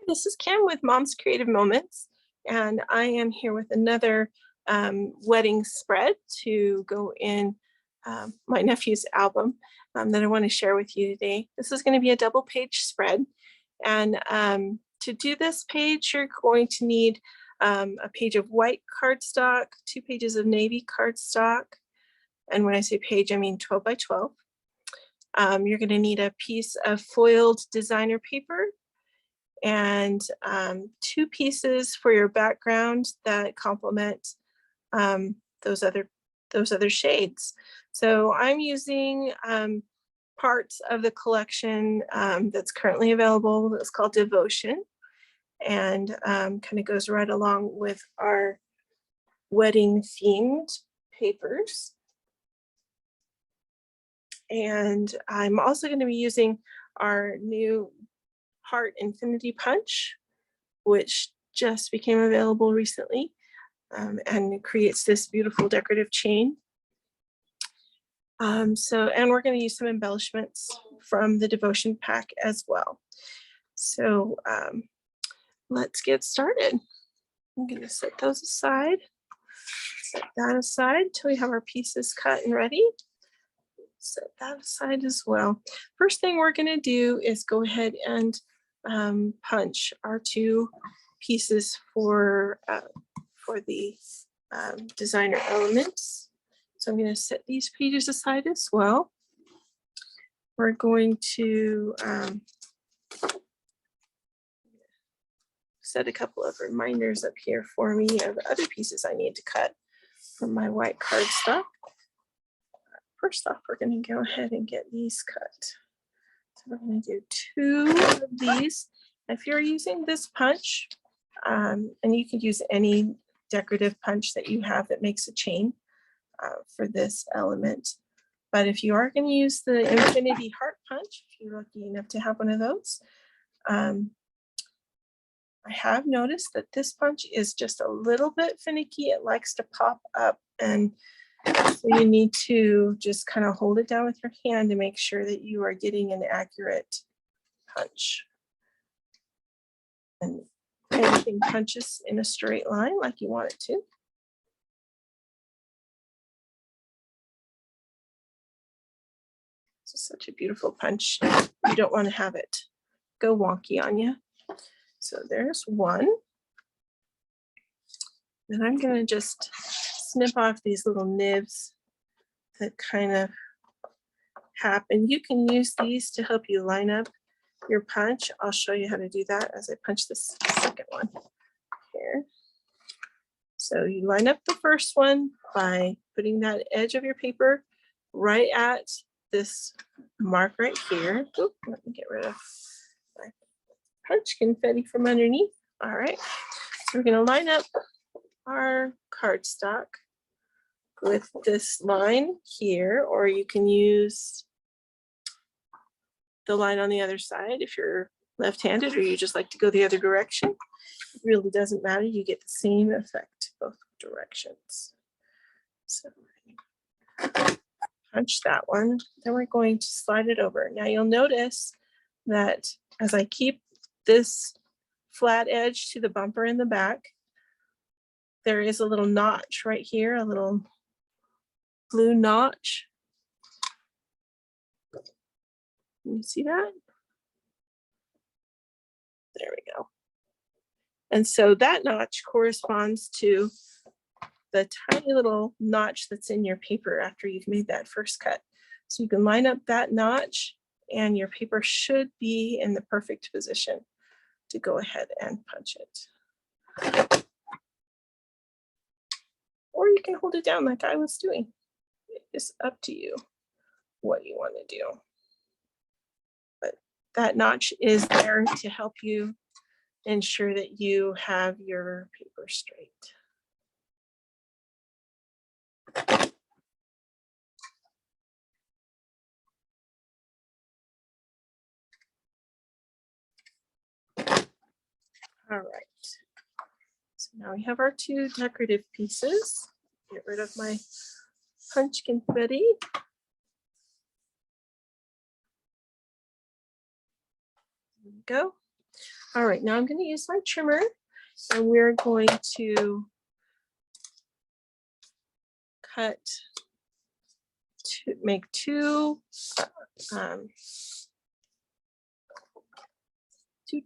This is Kim with Mom's Creative Moments, and I am here with another wedding spread to go in my nephew's album that I want to share with you today. This is going to be a double page spread, and to do this page, you're going to need a page of white cardstock, 2 pages of navy cardstock, and when I say page, I mean 12 by 12. You're going to need a piece of foiled designer paper, and 2 pieces for your background that complement those other shades. So I'm using parts of the collection that's currently available. That's called Devotion, and kind of goes right along with our wedding themed papers. And I'm also going to be using our new Heart Infinity Punch, which just became available recently, and it creates this beautiful decorative chain. And we're going to use some embellishments from the Devotion pack as well. So let's get started. I'm going to set those aside, set that aside till we have our pieces cut and ready. Set that aside as well. First thing we're going to do is go ahead and punch our 2 pieces for the designer elements. So I'm going to set these pages aside as well. We're going to set a couple of reminders up here for me of other pieces I need to cut from my white cardstock. First off, we're going to go ahead and get these cut. So we're going to do 2 of these. If you're using this punch, and you can use any decorative punch that you have that makes a chain for this element. But if you are going to use the Infinity Heart Punch, if you're lucky enough to have one of those, I have noticed that this punch is just a little bit finicky. It likes to pop up, and so you need to just kind of hold it down with your hand to make sure that you are getting an accurate punch. And everything punches in a straight line like you want it to. This is such a beautiful punch. You don't want to have it go wonky on you. So there's one. Then I'm going to just snip off these little nibs that kind of happen. You can use these to help you line up your punch. I'll show you how to do that as I punch this second one here. So you line up the first one by putting that edge of your paper right at this mark right here. Oop, let me get rid of my punch confetti from underneath. All right, so we're going to line up our cardstock with this line here, or you can use the line on the other side if you're left-handed, or you just like to go the other direction. It really doesn't matter. You get the same effect both directions. So punch that one. Then we're going to slide it over. Now you'll notice that as I keep this flat edge to the bumper in the back, there is a little notch right here, a little blue notch. Can you see that? There we go. And so that notch corresponds to the tiny little notch that's in your paper after you've made that first cut. So you can line up that notch and your paper should be in the perfect position to go ahead and punch it. Or you can hold it down like I was doing. It's up to you what you want to do. But that notch is there to help you ensure that you have your paper straight. All right. So now we have our 2 decorative pieces. Get rid of my punch confetti. There we go. All right, now I'm going to use my trimmer, and we're going to cut to make two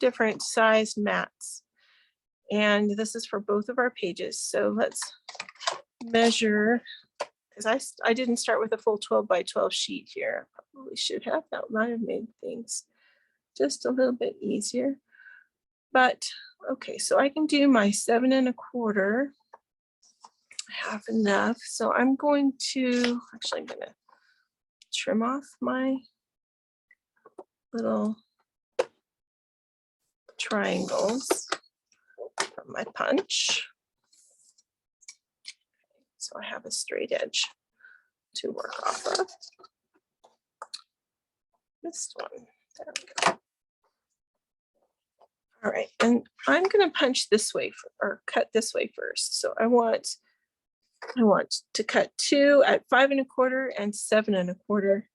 different size mats. And this is for both of our pages. So let's measure, because I didn't start with a full 12 by 12 sheet here. Probably should have. That might have made things just a little bit easier. But okay, so I can do my 7 1/4. I have enough. So I'm going to, actually I'm going to trim off my little triangles from my punch. So I have a straight edge to work off of. This one, there we go. All right, and I'm going to punch this way or cut this way first. So I want to cut 2 at 5 1/4 and 7 1/4.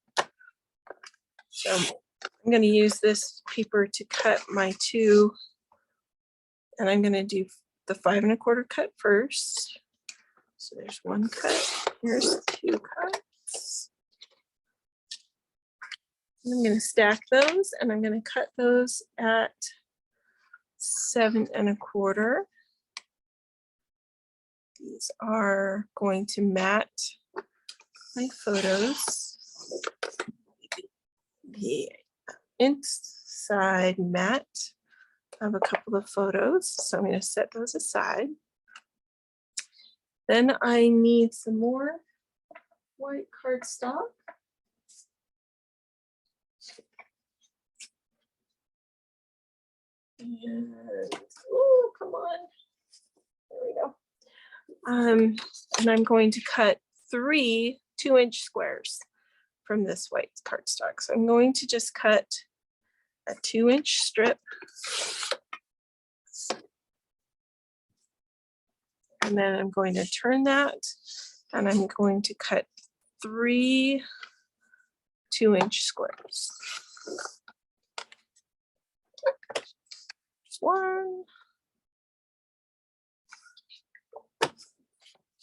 So I'm going to use this paper to cut my 2, and I'm going to do the 5 1/4 cut first. So there's 1 cut, here's 2 cuts. And I'm going to stack those, and I'm going to cut those at 7 1/4. These are going to mat my photos. The inside mat of a couple of photos, so I'm going to set those aside. Then I need some more white cardstock. And, oh, come on. There we go. And I'm going to cut 3 2-inch squares from this white cardstock. So I'm going to just cut a 2-inch strip. And then I'm going to turn that, and I'm going to cut 3 2-inch squares. 1,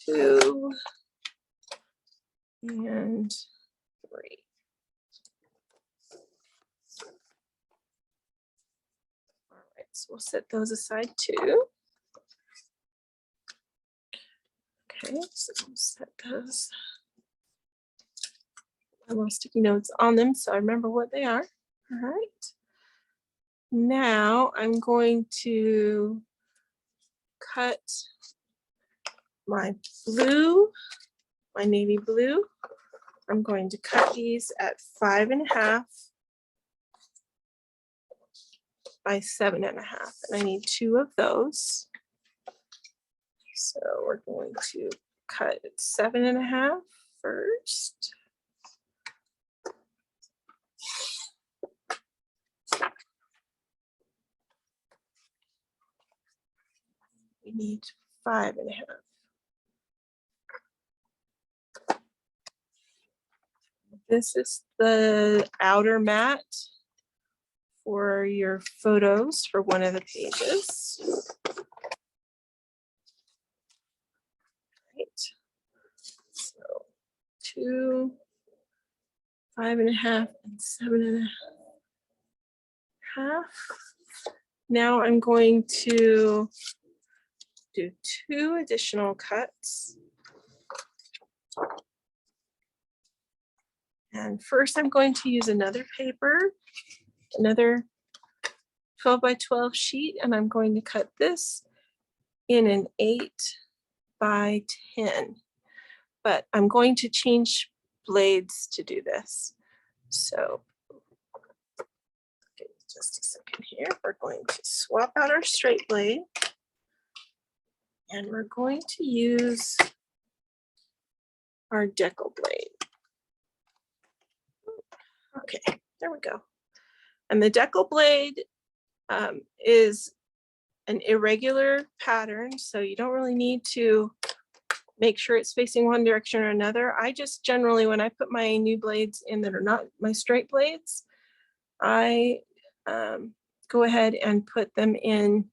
2, and 3. All right, so we'll set those aside too. Okay, so we'll set those. I have little sticky notes on them, so I remember what they are. All right. Now I'm going to cut my blue, my navy blue. I'm going to cut these at 5 1/2 by 7 1/2, and I need 2 of those. So we're going to cut 7 1/2 first. We need 5 1/2. This is the outer mat for your photos for one of the pages. Right. So 2, 5 1/2, and 7 1/2. Now I'm going to do 2 additional cuts. And first I'm going to use another paper, another 12 by 12 sheet, and I'm going to cut this in an 8 by 10. But I'm going to change blades to do this. So okay, just a second here. We're going to swap out our straight blade, and we're going to use our decal blade. Okay, there we go. And the decal blade is an irregular pattern, so you don't really need to make sure it's facing one direction or another. I just generally, when I put my new blades in that are not my straight blades, I go ahead and put them in,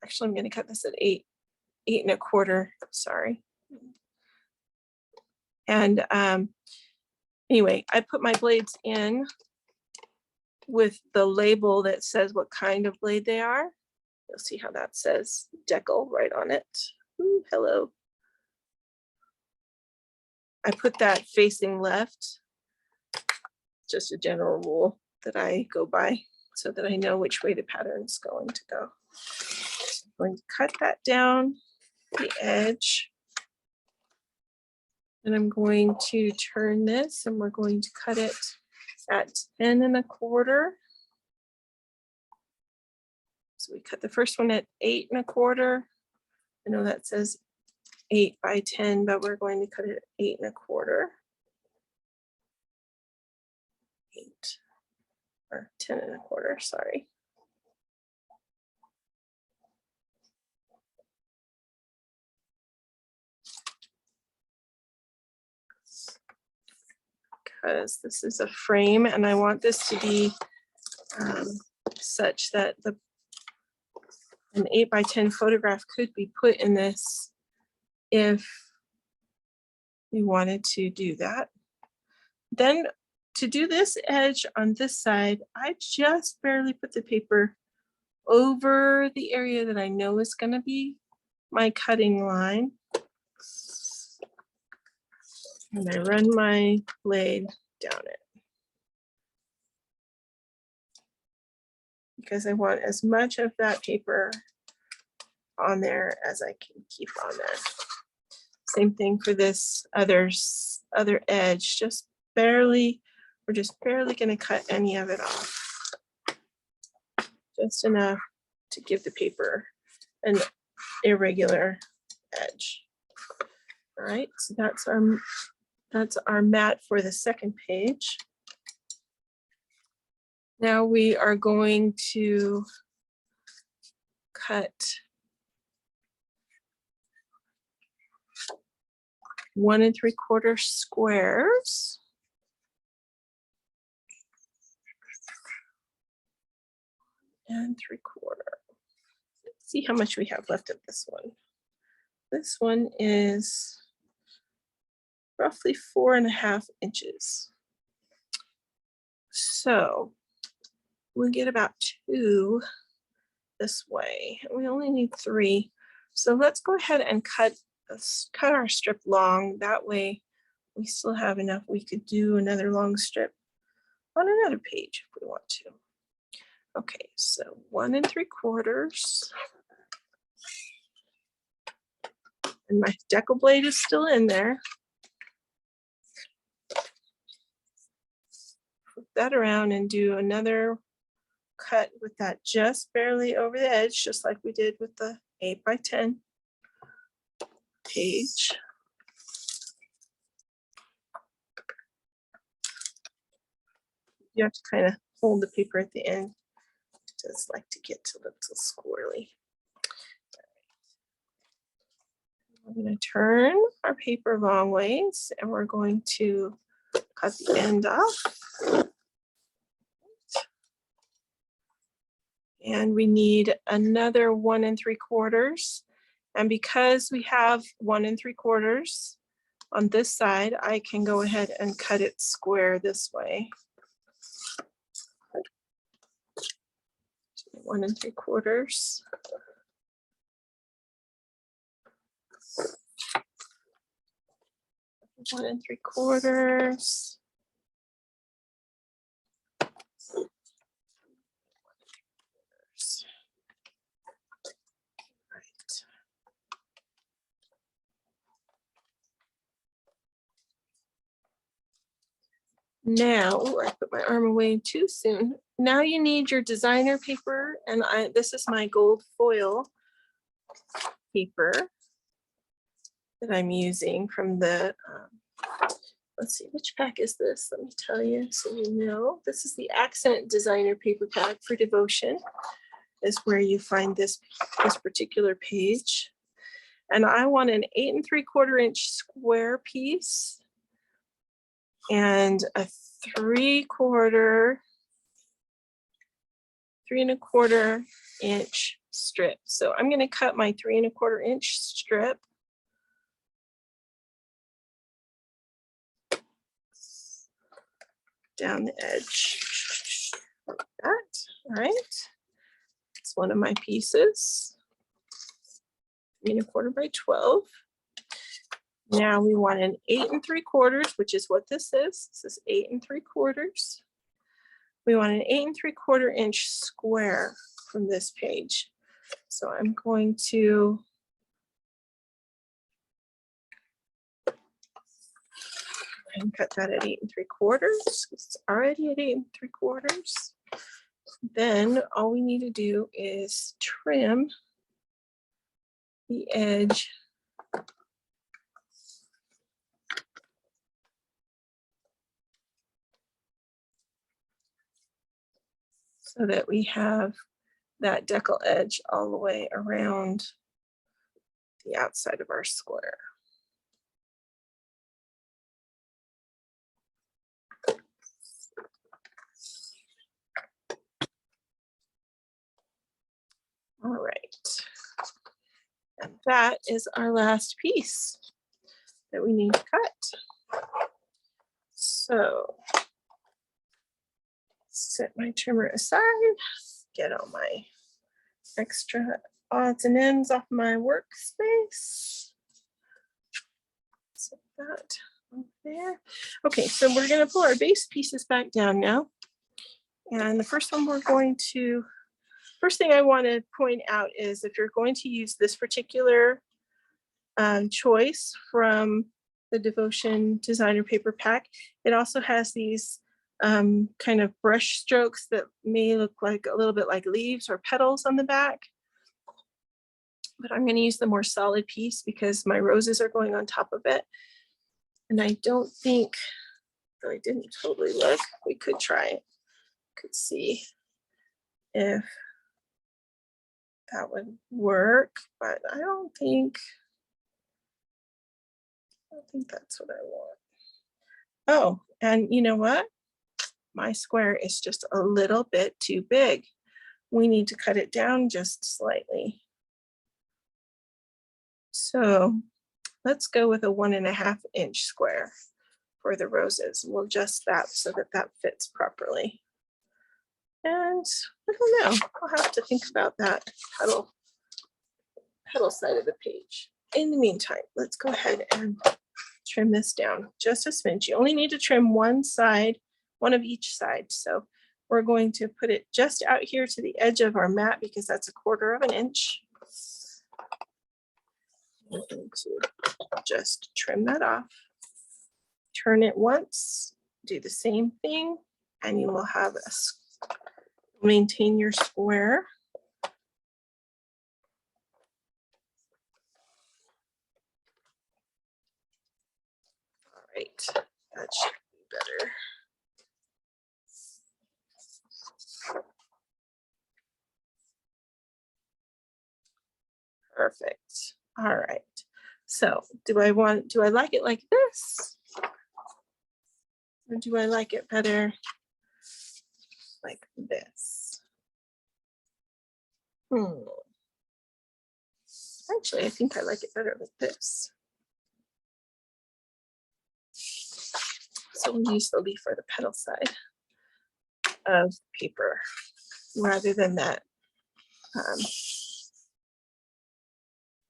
actually I'm going to cut this at 8 1/4, sorry. And anyway, I put my blades in with the label that says what kind of blade they are. You'll see how that says Decal right on it. Ooh, hello. I put that facing left, just a general rule that I go by so that I know which way the pattern is going to go. So I'm going to cut that down the edge. And I'm going to turn this and we're going to cut it at 10 1/4. So we cut the first one at 8 1/4. I know that says 8 by 10, but we're going to cut it at 8 1/4. 8 or 10 1/4, sorry. Because this is a frame and I want this to be such that an 8 by 10 photograph could be put in this if we wanted to do that. Then to do this edge on this side, I just barely put the paper over the area that I know is going to be my cutting line. And I run my blade down it. Because I want as much of that paper on there as I can keep on there. Same thing for this other edge, just barely, we're just barely going to cut any of it off. Just enough to give the paper an irregular edge. All right, so that's our mat for the second page. Now we are going to cut 1 3/4 squares. And 3/4. Let's see how much we have left of this one. This one is roughly 4.5 inches. So we'll get about 2 this way. We only need 3. So let's go ahead and cut our strip long. That way we still have enough. We could do another long strip on another page if we want to. Okay, so 1 3/4. And my decal blade is still in there. Flip that around and do another cut with that just barely over the edge, just like we did with the 8 by 10 page. You have to kind of hold the paper at the end. It does like to get a little squirrely. We're going to turn our paper long ways and we're going to cut the end off. And we need another 1 3/4. And because we have 1 3/4 on this side, I can go ahead and cut it square this way. 1 3/4. One 3/4. Right. Now, I put my arm away too soon. Now you need your designer paper, and this is my gold foil paper that I'm using from the, let's see, which pack is this? Let me tell you so you know. This is the Accent Designer Paper Pack for Devotion, is where you find this particular page. And I want an 8 3/4 inch square piece and a 3/4 inch strip. So I'm going to cut my 3¼ inch strip. Down the edge like that. All right. It's one of my pieces. 3¼ by 12. Now we want an 8 3/4, which is what this is. This is 8 3/4. We want an 8 3/4 inch square from this page. So I'm going to and cut that at 8 3/4. It's already at 8 3/4. Then all we need to do is trim the edge so that we have that decal edge all the way around the outside of our square. All right, and that is our last piece that we need to cut. So set my trimmer aside, get all my extra odds and ends off my workspace. Set that over there. Okay, so we're going to pull our base pieces back down now. And the first thing I want to point out is if you're going to use this particular choice from the Devotion Designer Paper Pack, it also has these kind of brush strokes that may look like a little bit like leaves or petals on the back. But I'm going to use the more solid piece because my roses are going on top of it. And I don't think, though I didn't totally look, we could try it. Could see if that would work, but I don't think that's what I want. Oh, and you know what? My square is just a little bit too big. We need to cut it down just slightly. So let's go with a 1½ inch square for the roses. We'll adjust that so that that fits properly. And I don't know, I'll have to think about that petal side of the page. In the meantime, let's go ahead and trim this down just a smidge. You only need to trim one side, one of each side. So we're going to put it just out here to the edge of our mat because that's 1/4 inch. I'm going to just trim that off. Turn it once, do the same thing, and you will have maintain your square. All right, that should be better. Perfect. All right. So do I like it like this? Or do I like it better like this? Actually, I think I like it better like this. So we'll use the leaf or the petal side of the paper rather than that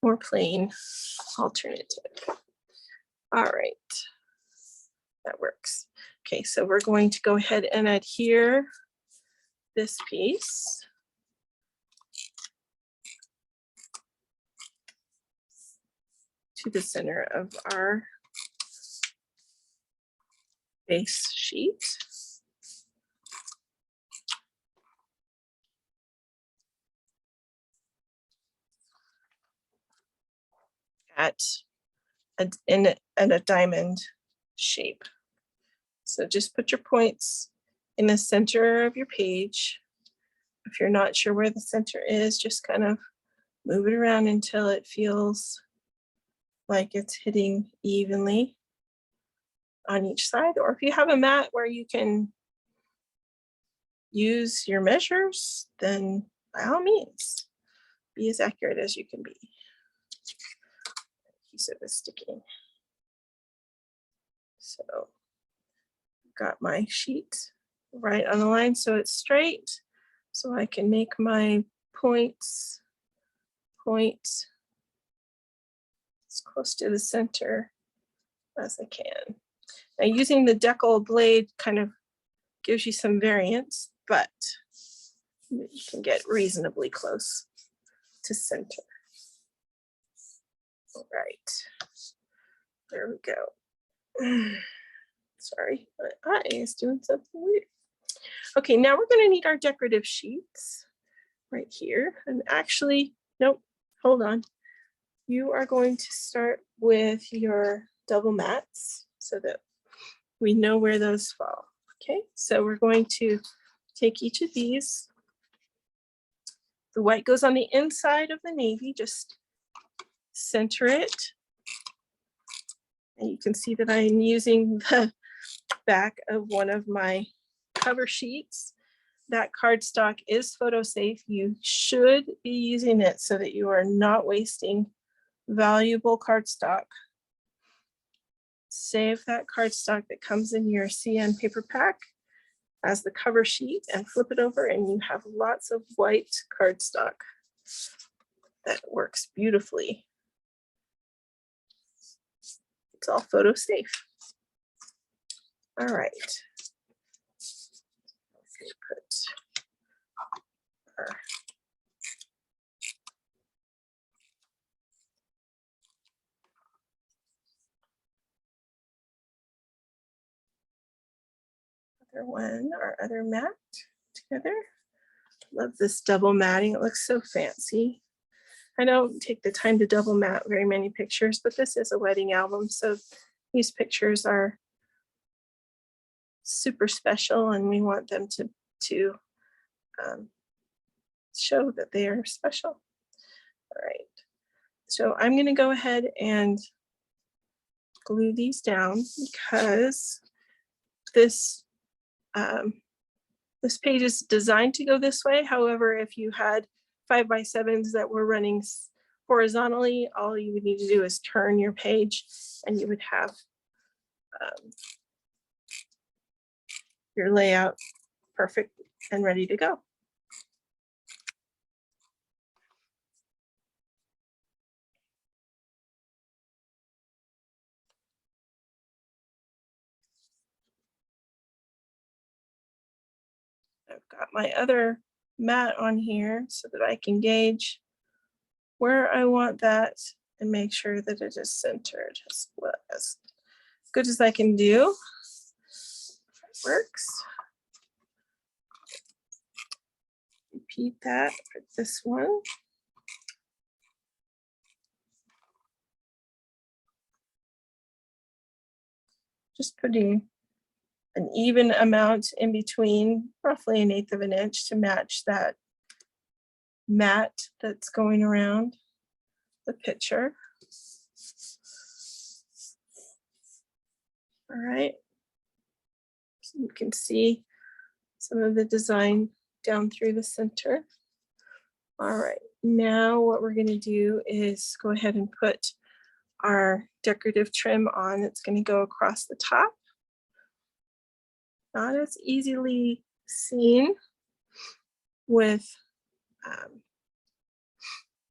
more plain alternative. All right, that works. Okay, so we're going to go ahead and adhere this piece to the center of our base sheet. In a diamond shape. So just put your points in the center of your page. If you're not sure where the center is, just kind of move it around until it feels like it's hitting evenly on each side, or if you have a mat where you can use your measures, then by all means, be as accurate as you can be. Adhesive is sticking. So got my sheet right on the line so it's straight, so I can make my points point as close to the center as I can. Now using the decal blade kind of gives you some variance, but you can get reasonably close to center. All right, there we go. Sorry, my eye is doing something weird. Okay, now we're gonna need our decorative sheets right here. And actually, nope, hold on. You are going to start with your double mats so that we know where those fall. Okay, so we're going to take each of these. The white goes on the inside of the navy, just center it. And you can see that I'm using the back of one of my cover sheets. That cardstock is photo safe. You should be using it so that you are not wasting valuable cardstock. Save that cardstock that comes in your CN paper pack as the cover sheet and flip it over, and you have lots of white cardstock that works beautifully. It's all photo safe. All right. Let's put our other one, our other mat together. Love this double matting. It looks so fancy. I don't take the time to double mat very many pictures, but this is a wedding album, so these pictures are super special, and we want them to show that they are special. All right, so I'm going to go ahead and glue these down because this this page is designed to go this way. However, if you had 5x7s that were running horizontally, all you would need to do is turn your page and you would have your layout perfect and ready to go. I've got my other mat on here so that I can gauge where I want that and make sure that it is centered as good as I can do. It works. Repeat that for this one. Just putting an even amount in between, roughly 1/8 of an inch, to match that mat that's going around the picture. All right, so you can see some of the design down through the center. All right, now what we're going to do is go ahead and put our decorative trim on. It's going to go across the top. Not as easily seen with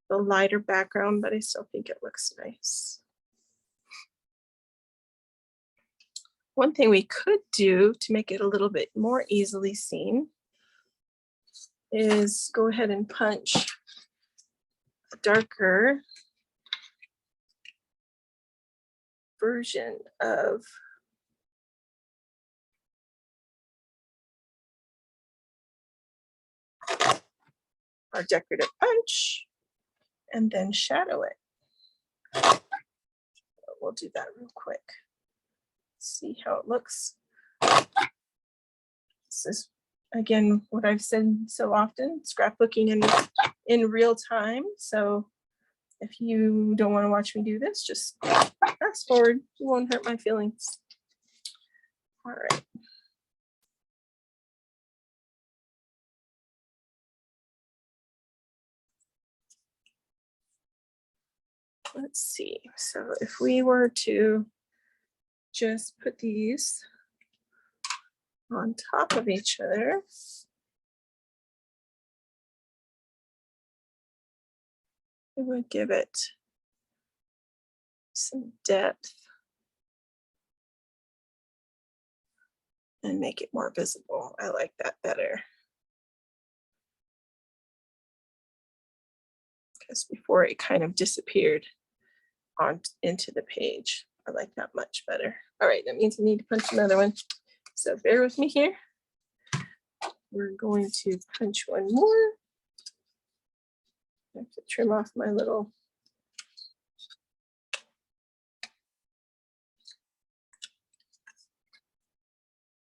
the lighter background, but I still think it looks nice. One thing we could do to make it a little bit more easily seen is go ahead and punch a darker version of our decorative punch and then shadow it. We'll do that real quick. See how it looks. This is, again, what I've said so often, scrapbooking in real time. So if you don't want to watch me do this, just fast forward. It won't hurt my feelings. All right. Let's see. So if we were to just put these on top of each other, it would give it some depth and make it more visible. I like that better. Because before it kind of disappeared into the page. I like that much better. All right, that means I need to punch another one. So bear with me here. We're going to punch one more. I have to trim off my little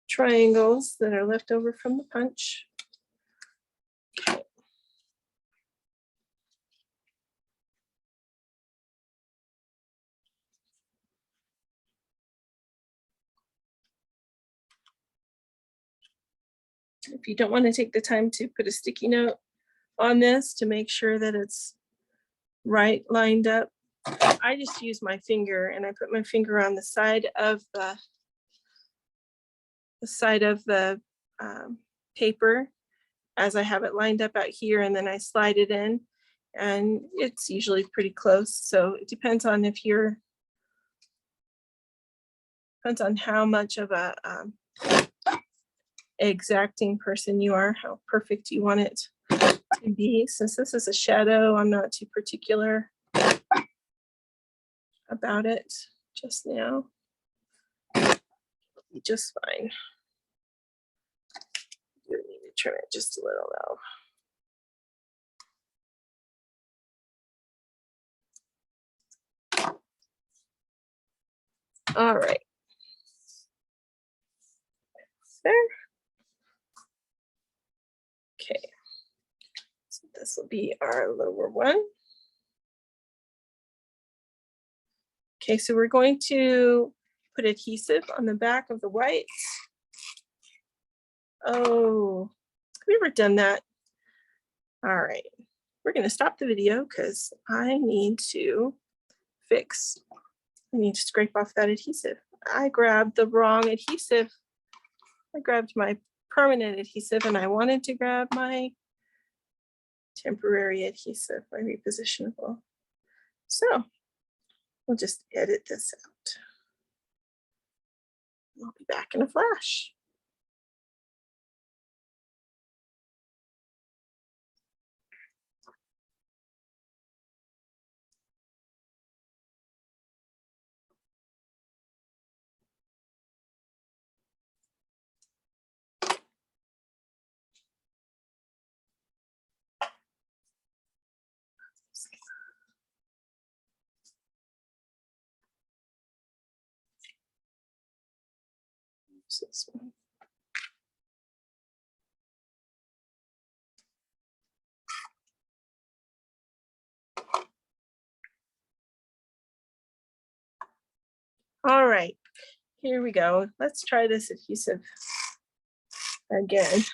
triangles that are left over from the punch. Okay. If you don't want to take the time to put a sticky note on this to make sure that it's right lined up, I just use my finger, and I put my finger on the side of the paper as I have it lined up out here, and then I slide it in, and it's usually pretty close. So it depends on depends on how much of a exacting person you are, how perfect you want it to be. Since this is a shadow, I'm not too particular about it just now. It'll be just fine. You need to trim it just a little though. All right. There. Okay. So this will be our lower one. Okay, so we're going to put adhesive on the back of the white. Oh, have we ever done that? All right, we're gonna stop the video because I need to scrape off that adhesive. I grabbed the wrong adhesive. I grabbed my permanent adhesive and I wanted to grab my temporary adhesive, my repositionable. So we'll just edit this out. I'll be back in a flash. This one. All right, here we go. Let's try this adhesive again.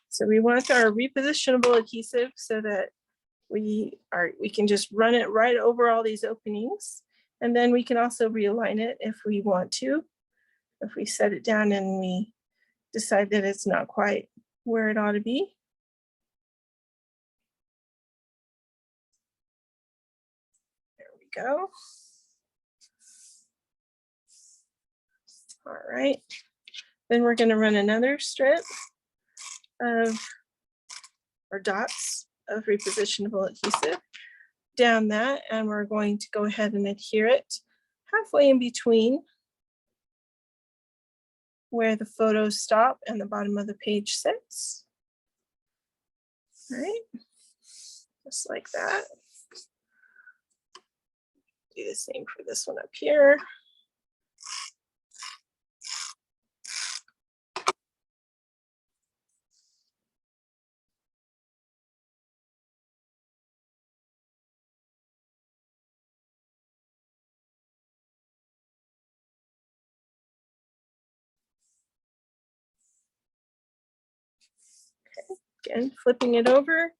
So we want our repositionable adhesive so that we can just run it right over all these openings. And then we can also realign it if we want to. If we set it down and we decide that it's not quite where it ought to be. There we go. All right. Then we're going to run another strip of or dots of repositionable adhesive down that, and we're going to go ahead and adhere it halfway in between where the photos stop and the bottom of the page sits. All right, just like that. Do the same for this one up here. Again, flipping it over,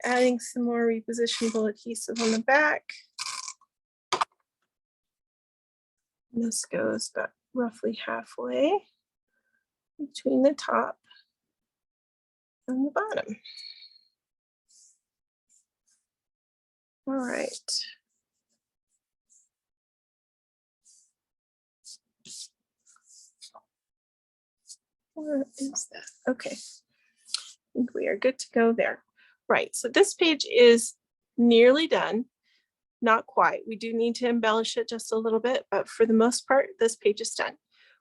adding some more repositionable adhesive on the back. And this goes about roughly halfway between the top and the bottom. All right. Where is that? Okay. I think we are good to go there. Right, so this page is nearly done. Not quite. We do need to embellish it just a little bit, but for the most part, this page is done.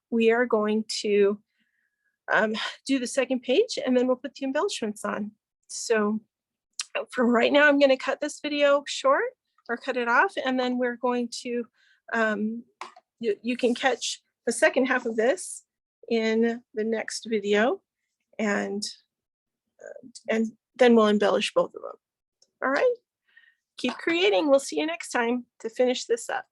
We are going to do the second page and then we'll put the embellishments on. So for right now, I'm going to cut this video short or cut it off, and then we're going to, you can catch the second half of this in the next video, and then we'll embellish both of them. All right, keep creating. We'll see you next time to finish this up.